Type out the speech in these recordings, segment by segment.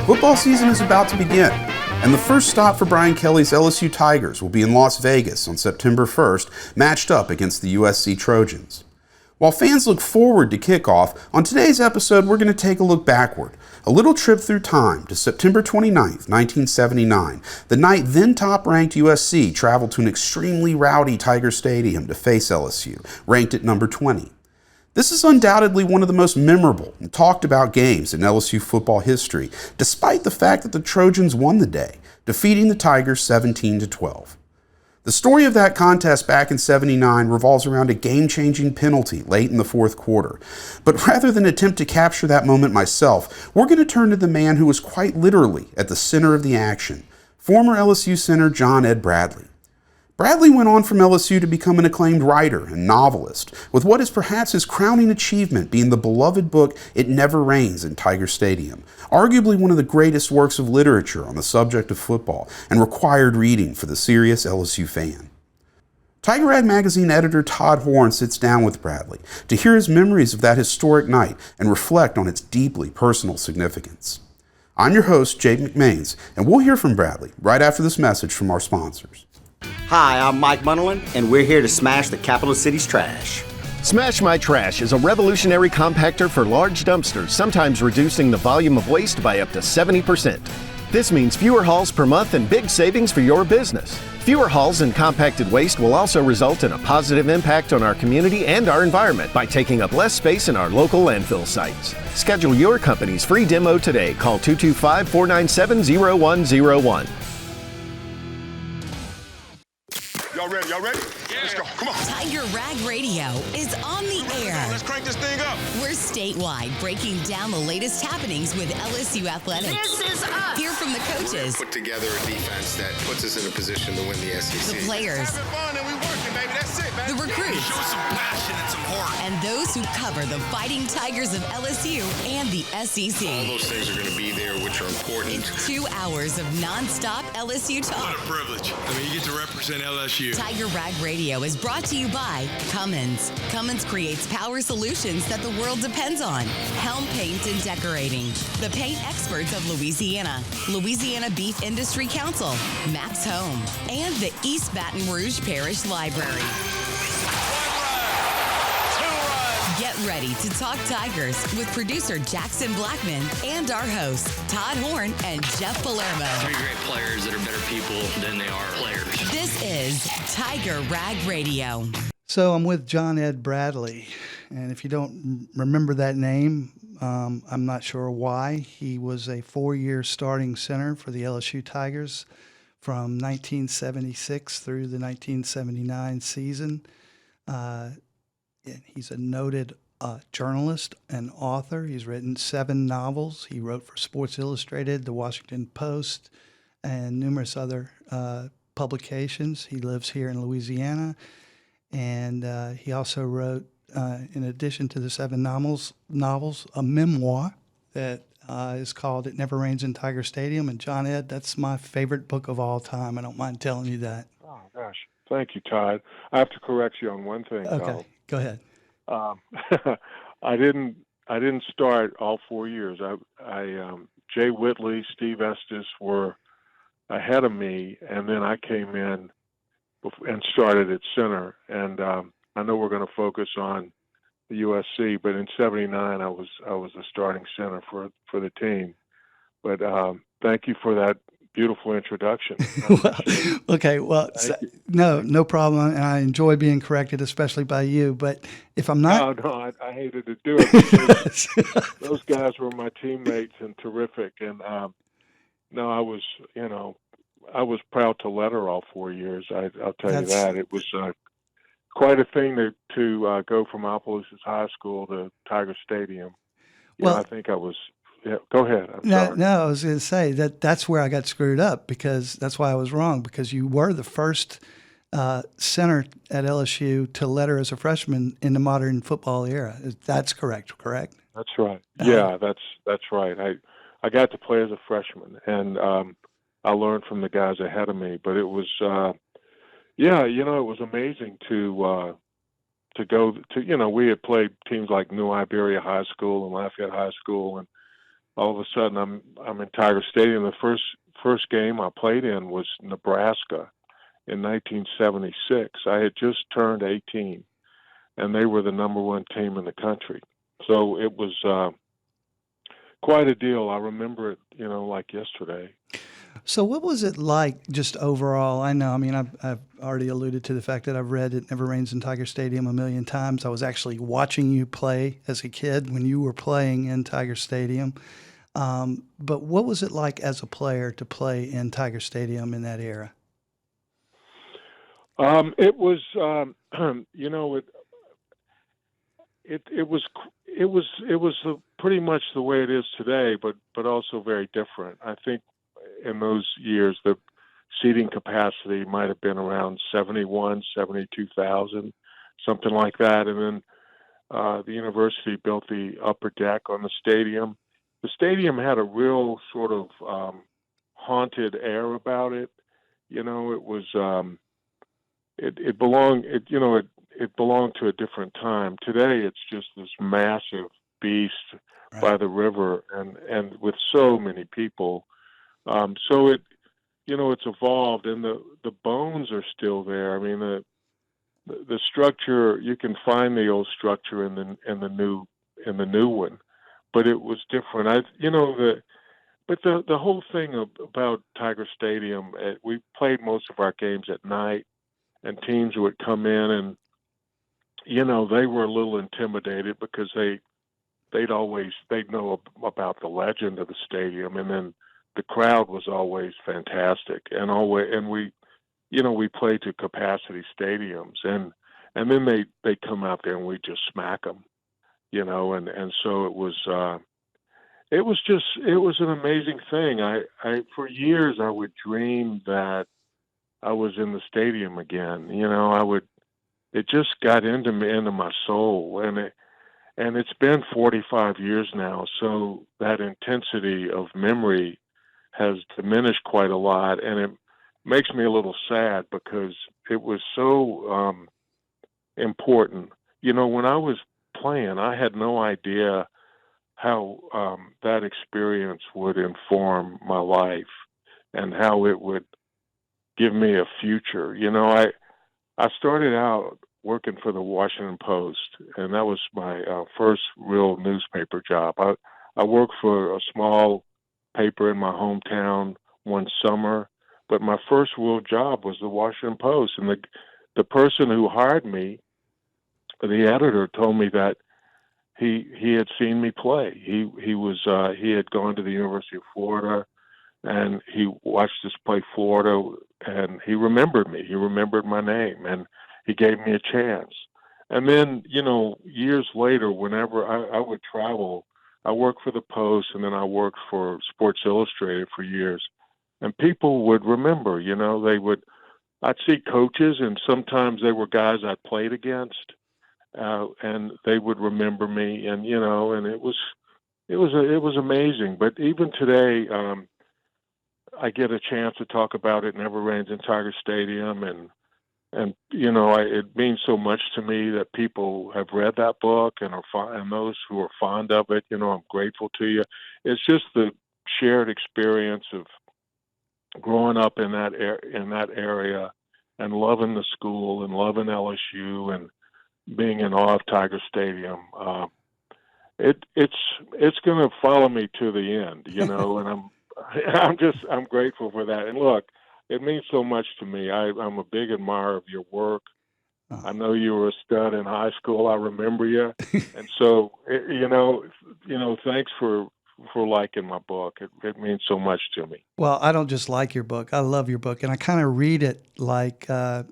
Football season is about to begin, and the first stop for Brian Kelly's LSU Tigers will be in Las Vegas on September 1st, matched up against the USC Trojans. While fans look forward to kickoff, on today's episode we're going to take a look backward, a little trip through time to September 29th, 1979, the night then top-ranked USC traveled to an extremely rowdy Tiger Stadium to face LSU, ranked at number 20. This is undoubtedly one of the most memorable and talked about games in LSU football history, despite the fact that the Trojans won the day, defeating the Tigers 17-12. The story of that contest back in '79 revolves around a game-changing penalty late in the fourth quarter. But rather than attempt to capture that moment myself, we're going to turn to the man who was quite literally at the center of the action, former LSU center John Ed Bradley. Bradley went on from LSU to become an acclaimed writer and novelist, with what is perhaps his crowning achievement being the beloved book It Never Rains in Tiger Stadium, arguably one of the greatest works of literature on the subject of football and required reading for the serious LSU fan. Tiger Rag magazine editor Todd Horne sits down with Bradley to hear his memories of that historic night and reflect on its deeply personal significance. I'm your host, Jake McMains, and we'll hear from Bradley right after this message from our sponsors. Hi, I'm Mike McLendon, and we're here to smash the capital city's trash. Smash My Trash is a revolutionary compactor for large dumpsters, sometimes reducing the volume of waste by up to 70%. This means fewer hauls per month and big savings for your business. Fewer hauls and compacted waste will also result in a positive impact on our community and our environment by taking up less space in our local landfill sites. Schedule your company's free demo today. Call 225-497-0101. Y'all ready? Yeah. Let's go. Come on. Tiger Rag Radio is on the air. Let's crank this thing up. We're statewide, breaking down the latest happenings with LSU athletics. This is us. Hear from the coaches. Put together a defense that puts us in a position to win the SEC. The players. Having fun and we working, baby. That's it, baby. The recruits. Show some passion and some heart. And those who cover the Fighting Tigers of LSU and the SEC. All those things are going to be there, which are important. It's 2 hours of nonstop LSU talk. What a privilege. I mean, you get to represent LSU. Tiger Rag Radio is brought to you by Cummins. Cummins creates power solutions that the world depends on. Helm Paint and Decorating. The paint experts of Louisiana. Louisiana Beef Industry Council. Max Home. And the East Baton Rouge Parish Library. Get ready to talk Tigers with producer Jackson Blackman and our hosts, Todd Horne and Jeff Palermo. Three great players that are better people than they are players. This is Tiger Rag Radio. So I'm with John Ed Bradley, and if you don't remember that name, I'm not sure why. He was a 4-year starting center for the LSU Tigers from 1976 through the 1979 season. He's a noted journalist and author. He's written 7 novels. He wrote for Sports Illustrated, The Washington Post, and numerous other publications. He lives here in Louisiana, and he also wrote, in addition to the 7 novels, a memoir that is called It Never Rains in Tiger Stadium. And John Ed, that's my favorite book of all time. I don't mind telling you that. Oh, gosh. Thank you, Todd. I have to correct you on one thing, Okay, though. go ahead. I didn't start all 4 years. Jay Whitley, Steve Estes were ahead of me, and then I came in and started at center. And I know we're going to focus on the USC, but in '79 I was the starting center for the team. But thank you for that beautiful introduction. No problem. And I enjoy being corrected, especially by you. But if I'm not... I hated to do it because those guys were my teammates and terrific. And I was proud to letter all 4 years. I'll tell you that. It was quite a thing to go from Opelousas High School to Tiger Stadium. I think I was... Yeah, go ahead. No, I was going to say that's where I got screwed up, because that's why I was wrong, because you were the first center at LSU to letter as a freshman in the modern football era. That's correct? That's right. Yeah, that's right. I got to play as a freshman, and I learned from the guys ahead of me. But it was, it was amazing to go to. We had played teams like New Iberia High School and Lafayette High School, and all of a sudden I'm in Tiger Stadium. The first game I played in was Nebraska in 1976. I had just turned 18, and they were the number one team in the country. So it was quite a deal. I remember it, like yesterday. So what was it like just overall? I know, I mean, I've already alluded to the fact that I've read It Never Rains in Tiger Stadium a million times. I was actually watching you play as a kid when you were playing in Tiger Stadium. But what was it like as a player to play in Tiger Stadium in that era? It was, it was pretty much the way it is today, but also very different. I think in those years, the seating capacity might have been around 72,000, something like that. And then the university built the upper deck on the stadium. The stadium had a real sort of haunted air about it. It was it belonged to a different time. Today, it's just this massive beast by the river, and with so many people. So it's evolved, and the bones are still there. I mean, the structure, you can find the old structure in the new one, but it was different. But the whole thing about Tiger Stadium, we played most of our games at night, and teams would come in, and they were a little intimidated because they'd know about the legend of the stadium, and then the crowd was always fantastic, and we played to capacity stadiums, and then they come out there and we just smack them, and so it was an amazing thing. I for years I would dream that I was in the stadium again. It just got into my soul, and it's been 45 years now, so that intensity of memory has diminished quite a lot, and it makes me a little sad because it was so important. When I was playing, I had no idea how that experience would inform my life and how it would give me a future. I started out working for the Washington Post, and that was my first real newspaper job. I worked for a small paper in my hometown one summer, but my first real job was the Washington Post, and the person who hired me, the editor, told me that he had seen me play. He had gone to the University of Florida, and he watched us play Florida, and he remembered me. He remembered my name, and he gave me a chance. And then, years later, whenever I would travel, I worked for the Post, and then I worked for Sports Illustrated for years. And people would remember, I'd see coaches, and sometimes they were guys I played against, and they would remember me, and and it was amazing. But even today, I get a chance to talk about It Never Rains in Tiger Stadium, and it means so much to me that people have read that book and and those who are fond of it. I'm grateful to you. It's just the shared experience of growing up in that area and loving the school and loving LSU and being in awe of Tiger Stadium. It's going to follow me to the end, and I'm grateful for that. And look, it means so much to me. I'm a big admirer of your work. I know you were a stud in high school. I remember you, and so thanks for liking my book. It means so much to me. Well, I don't just like your book. I love your book, and I kind of read it like I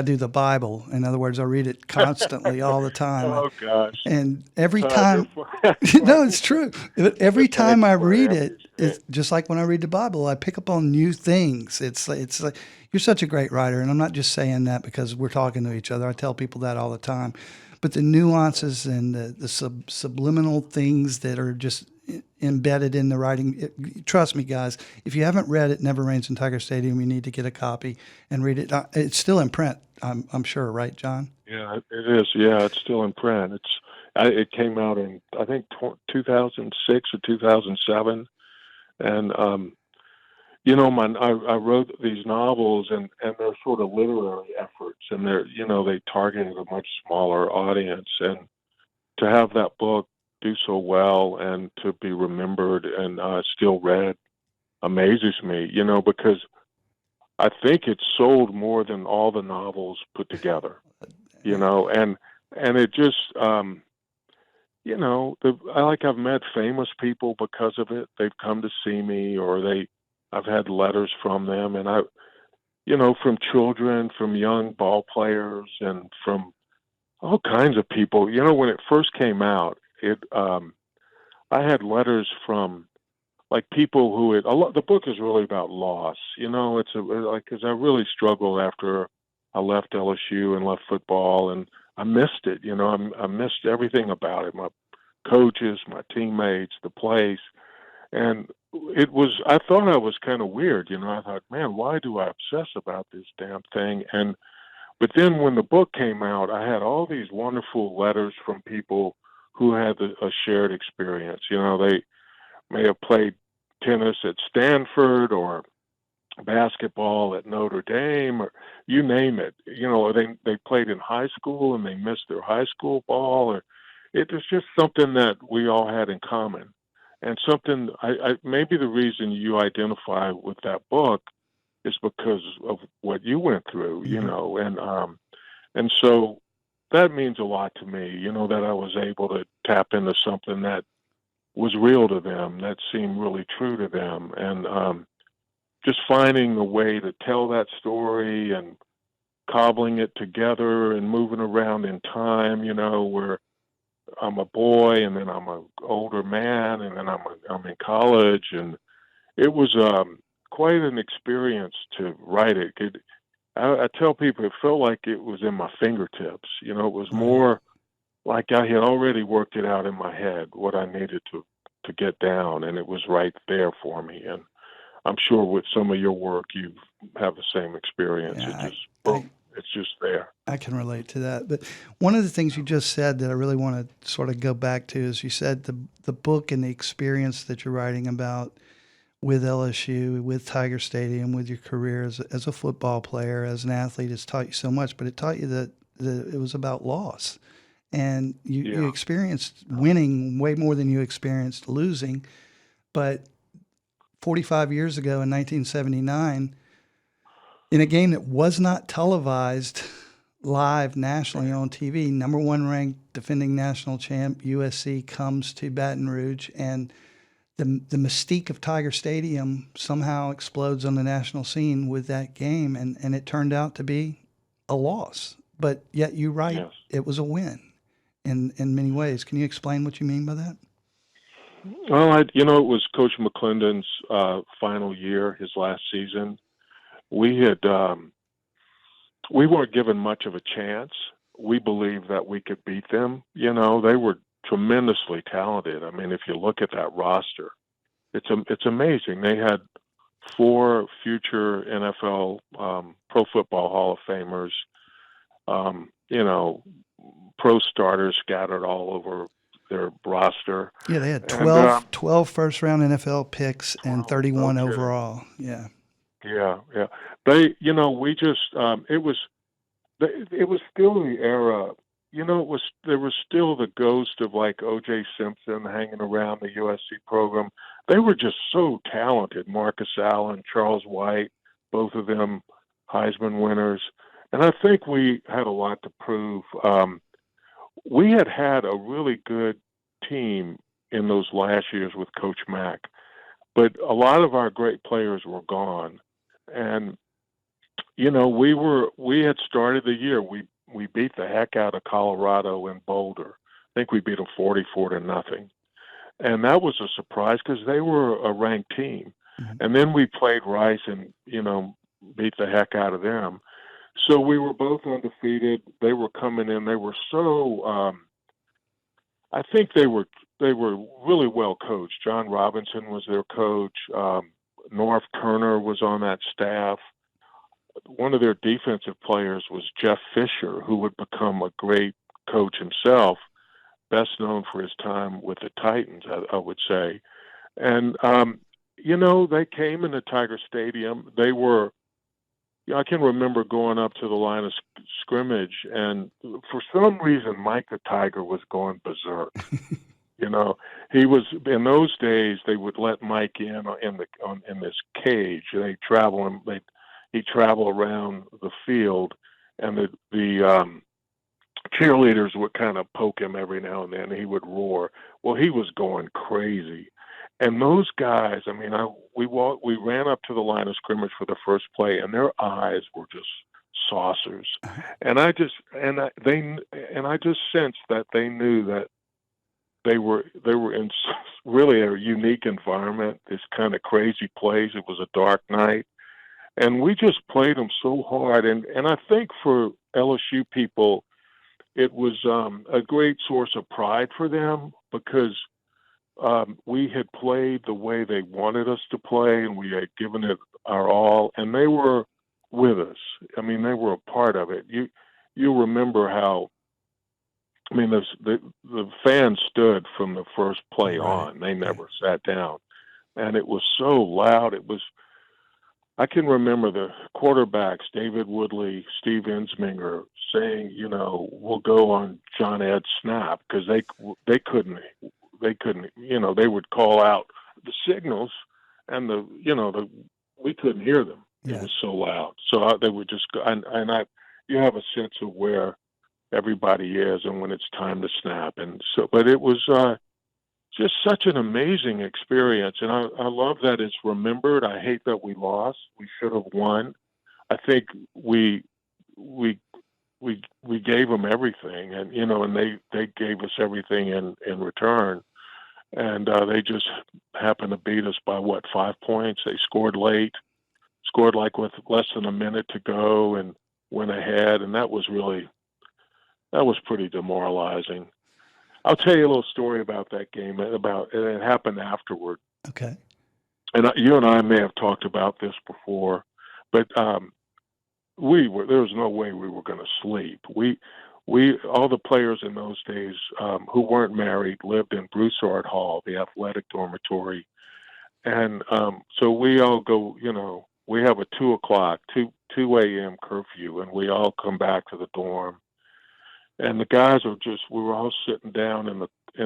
do the Bible. In other words, I read it constantly all the time. Oh gosh! And every time, no, it's true. Every time I read it, it's just like when I read the Bible. I pick up on new things. It's like you're such a great writer, and I'm not just saying that because we're talking to each other. I tell people that all the time. But the nuances and the subliminal things that are just embedded in the writing. Trust me, guys, if you haven't read It Never Rains in Tiger Stadium, you need to get a copy and read it. It's still in print, I'm sure, right, John? Yeah, it is. Yeah, it's still in print. It came out in, I think, 2006 or 2007. And, I wrote these novels, and they're sort of literary efforts, and they targeted a much smaller audience. And to have that book do so well and to be remembered and still read amazes me, because I think it sold more than all the novels put together, and it just, I've met famous people because of it. They've come to see me, or I've had letters from them, and from children, from young ball players, and from all kinds of people. When it first came out, I had letters from like people who the book is really about loss. It's because I really struggled after I left LSU and left football, and I missed it. I missed everything about it. My coaches, my teammates, the place. And I thought I was kind of weird. I thought, man, why do I obsess about this damn thing? But then when the book came out, I had all these wonderful letters from people who had a shared experience. They may have played tennis at Stanford or basketball at Notre Dame, or you name it. They played in high school and they missed their high school ball. Or it was just something that we all had in common. And something, maybe the reason you identify with that book is because of what you went through, and so that means a lot to me, that I was able to tap into something that was real to them, that seemed really true to them, and just finding a way to tell that story and cobbling it together and moving around in time, where I'm a boy and then I'm an older man and then I'm in college, and it was quite an experience to write it. I tell people it felt like it was in my fingertips. It was more like I had already worked it out in my head, what I needed to get down, and it was right there for me. And I'm sure with some of your work, you have the same experience. Yeah, it's just there. I can relate to that. But one of the things you just said that I really want to sort of go back to is you said the book and the experience that you're writing about with LSU, with Tiger Stadium, with your career as a football player, as an athlete, has taught you so much, but it taught you that it was about loss. And you experienced winning way more than you experienced losing. But 45 years ago in 1979, in a game that was not televised live nationally on TV, number one ranked defending national champ USC comes to Baton Rouge, and the mystique of Tiger Stadium somehow explodes on the national scene with that game, and it turned out to be a loss. But yet you write it was a win in many ways. Can you explain what you mean by that? Well, it was Coach McLendon's final year, his last season. We weren't given much of a chance. We believed that we could beat them. They were tremendously talented. I mean, if you look at that roster, it's amazing. They had 4 future NFL Pro Football Hall of Famers, pro starters scattered all over their roster. Yeah, they had 12 first-round NFL picks and 31 overall. Yeah. Yeah. They, we just, it was still the era, there was still the ghost of like O.J. Simpson hanging around the USC program. They were just so talented. Marcus Allen, Charles White, both of them Heisman winners. And I think we had a lot to prove. We had a really good team in those last years with Coach Mack, but a lot of our great players were gone. And, we had started the year. We beat the heck out of Colorado in Boulder. I think we beat them 44-0. And that was a surprise because they were a ranked team. Mm-hmm. And then we played Rice and, beat the heck out of them. So we were both undefeated. They were coming in. They were so, I think they were really well coached. John Robinson was their coach. North Turner was on that staff. One of their defensive players was Jeff Fisher, who would become a great coach himself. best known for his time with the Titans, I would say. And, they came into Tiger Stadium. They were, I can remember going up to the line of scrimmage, and for some reason, Mike the Tiger was going berserk. He was, in those days, they would let Mike in this cage. He'd travel around the field, and the cheerleaders would kind of poke him every now and then. And he would roar. Well, he was going crazy. And those guys, we ran up to the line of scrimmage for the first play, and their eyes were just saucers. And I just sensed that they knew that they were in really a unique environment, this kind of crazy place. It was a dark night, and we just played them so hard. And I think for LSU people, it was a great source of pride for them, because we had played the way they wanted us to play, and we had given it our all, and they were with us. They were a part of it. You remember how, the fans stood from the first play on. They never sat down, and it was so loud. I can remember the quarterbacks, David Woodley, Steve Ensminger, saying, we'll go on John Ed's snap, because they couldn't, they would call out the signals, and we couldn't hear them. Yeah. It was so loud. So they would just go, you have a sense of where everybody is and when it's time to snap. And so, but it was just such an amazing experience. And I love that it's remembered. I hate that we lost. We should have won. I think we gave them everything, and and they gave us everything in return. And they just happened to beat us by 5 points. They scored late, scored with less than a minute to go, and went ahead. And that was pretty demoralizing. I'll tell you a little story about that game. It happened afterward. Okay. And you and I may have talked about this before, but there was no way we were going to sleep. All the players in those days who weren't married lived in Broussard Hall, the athletic dormitory. And so we all go, we have a 2 a.m. curfew, and we all come back to the dorm. And the guys we were all sitting down in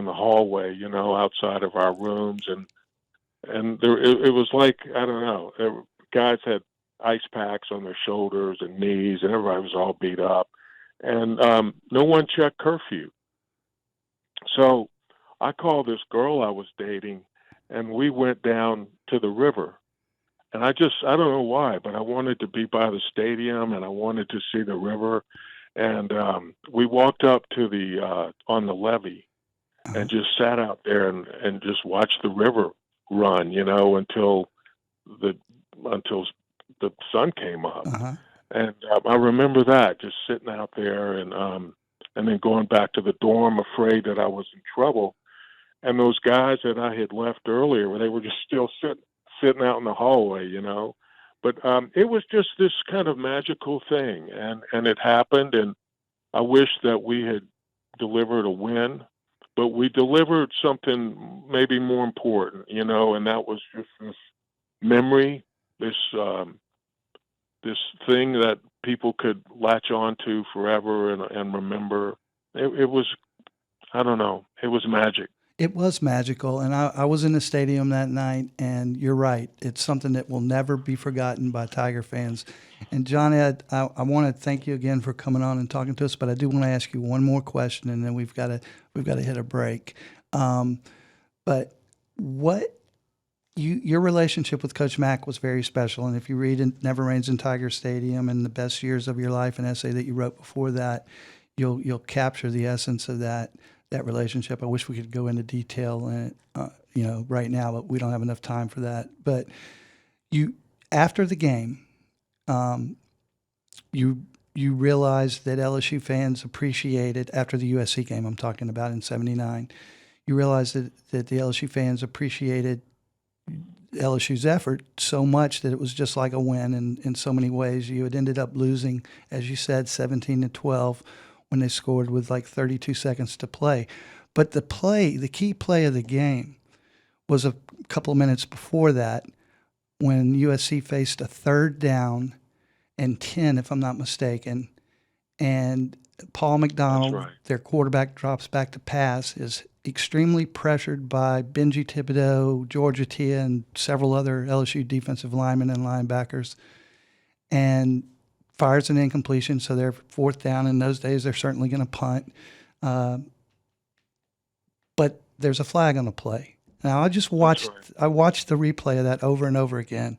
the hallway, outside of our rooms. And it was like, I don't know, guys had ice packs on their shoulders and knees, and everybody was all beat up. And no one checked curfew. So I called this girl I was dating, and we went down to the river. And I don't know why, but I wanted to be by the stadium, and I wanted to see the river. And we walked up to on the levee, and just sat out there and just watched the river run, until the sun came up. Uh-huh. And I remember that, just sitting out there, and then going back to the dorm, afraid that I was in trouble. And those guys that I had left earlier, they were just still sitting out in the hallway, But it was just this kind of magical thing, and it happened. And I wish that we had delivered a win, but we delivered something maybe more important, and that was just this memory, this thing that people could latch on to forever and remember. It was, I don't know, it was magic. It was magical, and I was in the stadium that night, and you're right. It's something that will never be forgotten by Tiger fans. And John Ed, I want to thank you again for coming on and talking to us, but I do want to ask you one more question, and then we've got to hit a break. But your relationship with Coach Mack was very special, and if you read It Never Rains in Tiger Stadium and The Best Years of Your Life, an essay that you wrote before that, you'll capture the essence of that relationship. I wish we could go into detail, right now, but we don't have enough time for that. But after the game, you realized that LSU fans appreciated, after the USC game I'm talking about in '79, you realized that the LSU fans appreciated LSU's effort so much that it was just like a win in so many ways. You had ended up losing, as you said, 17-12 when they scored with 32 seconds to play. But the key play of the game was a couple of minutes before that when USC faced a 3rd down and 10, if I'm not mistaken, and Paul McDonald, their quarterback, drops back to pass, is extremely pressured by Benji Thibodeau, George Atia, and several other LSU defensive linemen and linebackers, and fires an incompletion, so they're 4th down. In those days, they're certainly going to punt. But there's a flag on the play. Now, I watched the replay of that over and over again.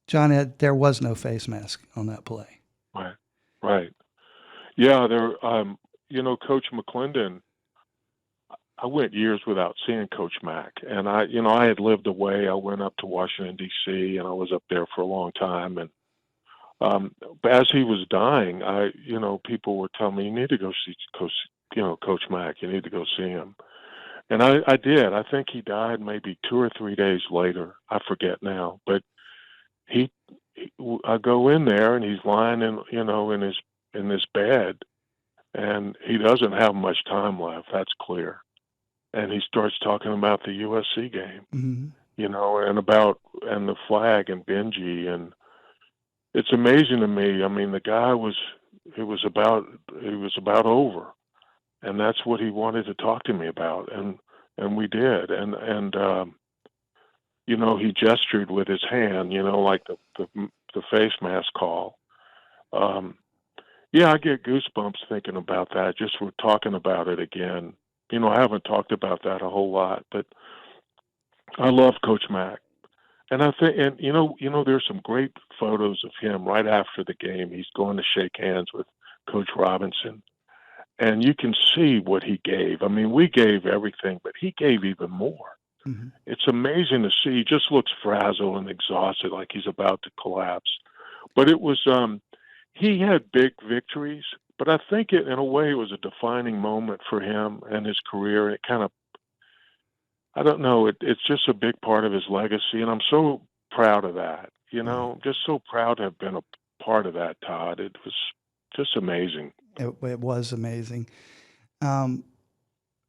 John Ed, there was no face mask on that play. Right. Yeah, Coach McLendon, I went years without seeing Coach Mack. And I had lived away. I went up to Washington, D.C., and I was up there for a long time. And as he was dying, people were telling me, you need to go see Coach Mack. You need to go see him. And I did. I think he died maybe 2 or 3 days later. I forget now. But I go in there and he's lying in this bed, and he doesn't have much time left. That's clear. And he starts talking about the USC game, and the flag and Benji, and it's amazing to me. I mean, the guy it was about over. And that's what he wanted to talk to me about, and we did. And he gestured with his hand, like the face mask call. I get goosebumps thinking about that. Just we're talking about it again. I haven't talked about that a whole lot, but I love Coach Mack. And I think, there's some great photos of him right after the game. He's going to shake hands with Coach Robinson. And you can see what he gave. I mean, we gave everything, but he gave even more. Mm-hmm. It's amazing to see. He just looks frazzled and exhausted, like he's about to collapse. But it was, he had big victories, but I think in a way, it was a defining moment for him and his career. It kind of, I don't know, it's just a big part of his legacy. And I'm so proud of that. Just so proud to have been a part of that, Todd. It was just amazing. It was amazing. Are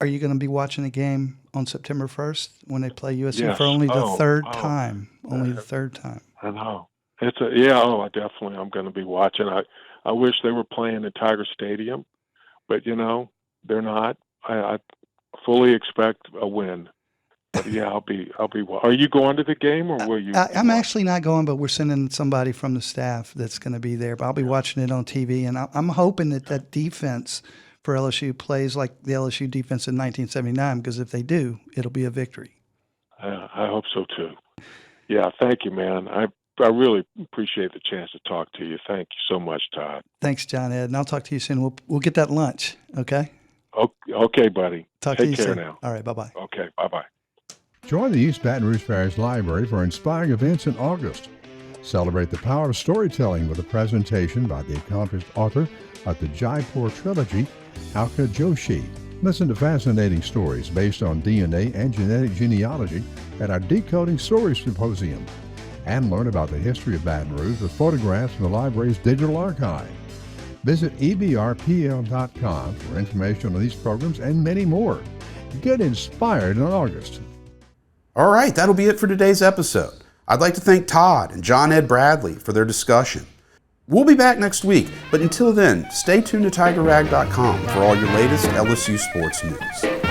you going to be watching the game on September 1st when they play USC for only the third time? Only the third time. I know. I definitely I'm going to be watching. I wish they were playing at Tiger Stadium, but they're not. I fully expect a win. But I'll be. Are you going to the game, or will you? I'm actually not going, but we're sending somebody from the staff that's going to be there. But I'll be watching it on TV, and I'm hoping that defense for LSU plays like the LSU defense in 1979. Because if they do, it'll be a victory. I hope so too. Yeah, thank you, man. I really appreciate the chance to talk to you. Thank you so much, Todd. Thanks, John Ed, and I'll talk to you soon. We'll get that lunch, okay? Okay, buddy. Talk to you soon. Take care now. All right, bye-bye. Okay, bye-bye. Join the East Baton Rouge Parish Library for inspiring events in August. Celebrate the power of storytelling with a presentation by the accomplished author of the Jaipur trilogy, Alka Joshi. Listen to fascinating stories based on DNA and genetic genealogy at our Decoding Stories Symposium. And learn about the history of Baton Rouge with photographs from the library's digital archive. Visit ebrpl.com for information on these programs and many more. Get inspired in August. All right, that'll be it for today's episode. I'd like to thank Todd and John Ed Bradley for their discussion. We'll be back next week, but until then, stay tuned to TigerRag.com for all your latest LSU sports news.